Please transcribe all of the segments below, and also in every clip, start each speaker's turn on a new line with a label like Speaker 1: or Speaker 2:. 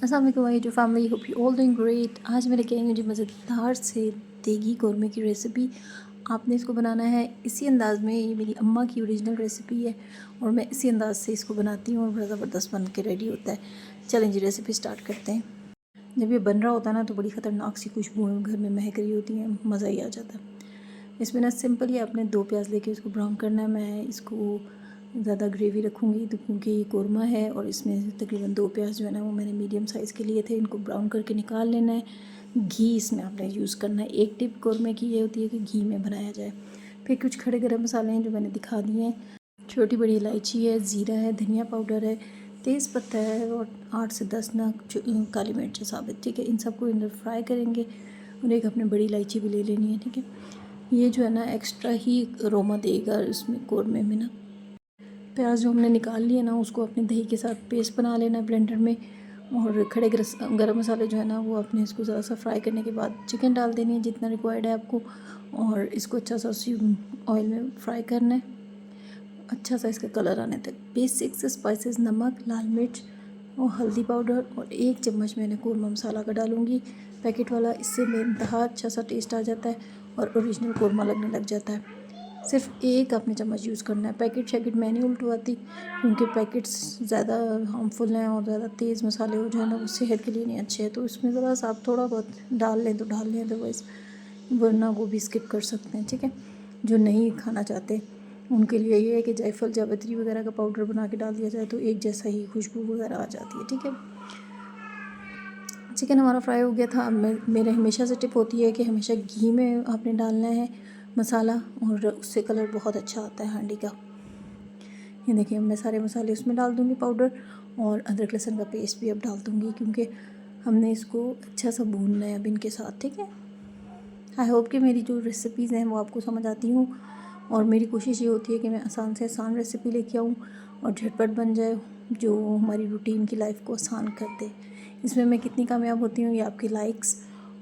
Speaker 1: अस्सलाम वालेकुम माय जो family, hope you all doing great. आज मैं लेके आई हूँ जी मज़ेदार से देगी कौरमे की रेसिपी। आपने इसको बनाना है इसी अंदाज़ में, ये मेरी अम्मा की ओरिजिनल रेसिपी है और मैं इसी अंदाज़ से इसको बनाती हूँ और बड़ा ज़बरदस्त बन के रेडी होता है। चलें जी रेसिपी स्टार्ट करते हैं। जब ये बन रहा होता है ना तो बड़ी ख़तरनाक सी खुशबू घर में महक रही होती है, मज़ा ही आ जाता है। इसमें ना सिंपल ही आपने 2 प्याज लेके इसको ब्राउन करना है। मैं इसको ज़्यादा ग्रेवी रखूँगी तो क्योंकि ये कौरमा है और इसमें तकरीबन 2 प्याज जो है ना वो मैंने मीडियम साइज़ के लिए थे। इनको ब्राउन करके निकाल लेना है। घी इसमें आपने यूज़ करना है। एक टिप कौरमे की ये होती है कि घी में बनाया जाए। फिर कुछ खड़े गरम मसाले हैं जो मैंने दिखा दिए हैं। छोटी बड़ी इलायची है, ज़ीरा है, धनिया पाउडर है, तेज़ पत्ता है और 8 से 10 नग काली मिर्च साबित। ठीक है, इन सबको अंदर फ्राई करेंगे और एक अपने बड़ी इलायची भी ले लेनी है। ठीक है, ये जो है ना एक्स्ट्रा ही अरोमा देगा इसमें कौरमे में ना। प्याज जो हमने निकाल लिया ना उसको अपने दही के साथ पेस्ट बना लेना है ब्लेंडर में। और खड़े गरम मसाले जो है ना वो अपने इसको ज़रा सा फ्राई करने के बाद चिकन डाल देनी है जितना रिक्वायर्ड है आपको। और इसको अच्छा सा ऑयल में फ्राई करना है, अच्छा सा इसका कलर आने तक। बेसिक से स्पाइसेस नमक, लाल मिर्च और हल्दी पाउडर और 1 चम्मच मैंने कौरमा मसाला का डालूँगी पैकेट वाला। इससे बेइंतहा अच्छा सा टेस्ट आ जाता है और ओरिजिनल कौरमा लगने लग जाता है। सिर्फ 1 आपने चम्मच यूज़ करना है। पैकेट शैकेट मैं नहीं उल्टवाती क्योंकि पैकेट्स ज़्यादा हार्मफुल हैं और ज़्यादा तेज़ मसाले हो जो है ना वो सेहत के लिए नहीं अच्छे हैं। तो इसमें ज़रा सा आप थोड़ा बहुत डाल लें तो डाल लें, अदरवाइज़ वरना वो भी स्किप कर सकते हैं। ठीक है, जो नहीं खाना चाहते उनके लिए ये है कि जायफल जावित्री वगैरह का पाउडर बना के डाल दिया जाए तो एक जैसा ही खुशबू वगैरह आ जाती है। ठीक है, चिकन हमारा फ्राई हो गया था। अब मेरे हमेशा से टिप होती है कि हमेशा घी में आपने डालना है मसाला और उससे कलर बहुत अच्छा आता है हांडी का। ये देखिए मैं सारे मसाले उसमें डाल दूँगी पाउडर और अदरक लहसुन का पेस्ट भी अब डाल दूँगी क्योंकि हमने इसको अच्छा सा भूनना है अब इनके साथ। ठीक है, आई होप कि मेरी जो रेसिपीज़ हैं वो आपको समझ आती हूँ और मेरी कोशिश ये होती है कि मैं आसान से आसान रेसिपी लेके आऊँ और झटपट बन जाए जो हमारी रूटीन की लाइफ को आसान कर दे। इसमें मैं कितनी कामयाब होती हूँ ये आपके लाइक्स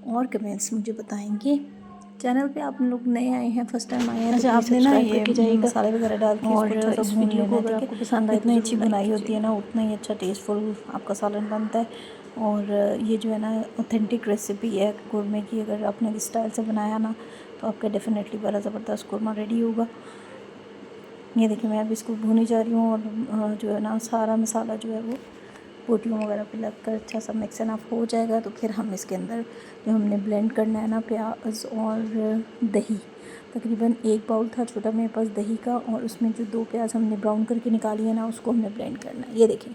Speaker 1: और कमेंट्स मुझे बताएंगे। चैनल पे आप लोग नए आए हैं, फर्स्ट टाइम आए हैं तो
Speaker 2: अच्छा, आपने ना
Speaker 1: सब्सक्राइब
Speaker 2: ये
Speaker 1: करके जाइएगा
Speaker 2: मसाले वगैरह डाल के
Speaker 1: और
Speaker 2: इसको अच्छा सा
Speaker 1: इस
Speaker 2: भून
Speaker 1: वीडियो
Speaker 2: लेना
Speaker 1: को
Speaker 2: है।
Speaker 1: अगर
Speaker 2: ठीक है,
Speaker 1: आपको पसंद आए तो
Speaker 2: जितनी अच्छी
Speaker 1: ज़रूर लाइक
Speaker 2: बुनाई होती है
Speaker 1: कीजिएगा।
Speaker 2: ना उतना ही अच्छा टेस्टफुल आपका सालन बनता है। और ये जो है ना ऑथेंटिक रेसिपी है कौरमे की। अगर आपने इस स्टाइल से बनाया ना तो आपका डेफिनेटली बड़ा ज़बरदस्त कौरमा रेडी होगा। ये देखिए मैं अब इसको भूनी जा रही हूँ और जो है ना सारा मसाला जो है वो पोटियों वगैरह पे लग कर अच्छा सा मिक्स एंड अप हो जाएगा। तो फिर हम इसके अंदर जो हमने ब्लेंड करना है ना प्याज और दही, तकरीबन 1 बाउल था छोटा मेरे पास दही का और उसमें जो 2 प्याज हमने ब्राउन करके निकाली है ना उसको हमने ब्लेंड करना है। ये देखें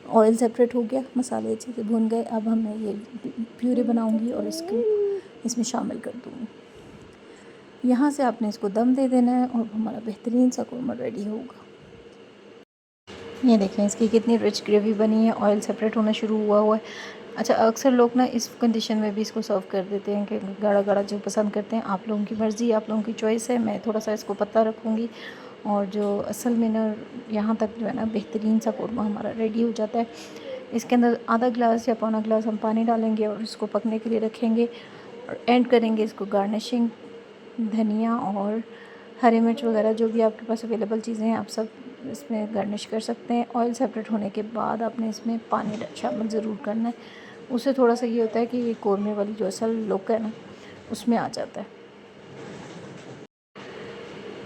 Speaker 2: ऑयल सेपरेट हो गया, मसाले अच्छे से भून गए। अब मैं ये प्यूरी बनाऊँगी और इसको इसमें शामिल कर दूँगी। यहाँ से आपने इसको दम दे देना है और हमारा बेहतरीन सा कौरमा रेडी होगा। ये देखें इसकी कितनी रिच ग्रेवी बनी है, ऑयल सेपरेट होना शुरू हुआ है। अच्छा, अक्सर लोग ना इस कंडीशन में भी इसको सर्व कर देते हैं कि गाढ़ा गाढ़ा जो पसंद करते हैं। आप लोगों की मर्ज़ी, आप लोगों की चॉइस है। मैं थोड़ा सा इसको पतला रखूँगी और जो असल में ना यहाँ तक जो है ना बेहतरीन सा कौरमा हमारा रेडी हो जाता है। इसके अंदर आधा गिलास या पौना गिलास हम पानी डालेंगे और इसको पकने के लिए रखेंगे और एंड करेंगे इसको गार्निशिंग धनिया और हरी मिर्च वगैरह जो भी आपके पास अवेलेबल चीज़ें हैं आप सब इसमें गार्निश कर सकते हैं। ऑयल सेपरेट होने के बाद आपने इसमें पानी शामिल ज़रूर करना है। उससे थोड़ा सा ये होता है कि ये कौरमे वाली जो असल लुक है ना उसमें आ जाता है।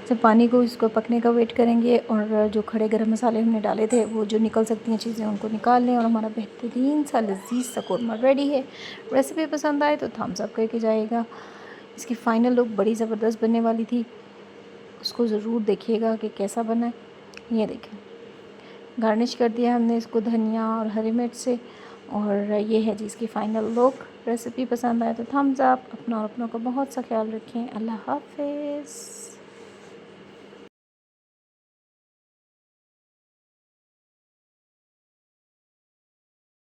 Speaker 2: जब पानी को इसको पकने का वेट करेंगे और जो खड़े गरम मसाले हमने डाले थे वो जो निकल सकती हैं चीज़ें उनको निकाल लें और हमारा बेहतरीन सा लजीज सा कौरमा रेडी है। रेसिपी पसंद आए तो थम्स अप करके जाएगा। इसकी फ़ाइनल लुक बड़ी ज़बरदस्त बनने वाली थी, उसको ज़रूर देखिएगा कि कैसा बना है। ये देखें गार्निश कर दिया हमने इसको धनिया और हरी मिर्च से और ये है जी इसकी फ़ाइनल लुक। रेसिपी पसंद आए तो थम्स अप। अपना और अपनों का बहुत सा ख्याल रखें। अल्लाह हाफ़िज़।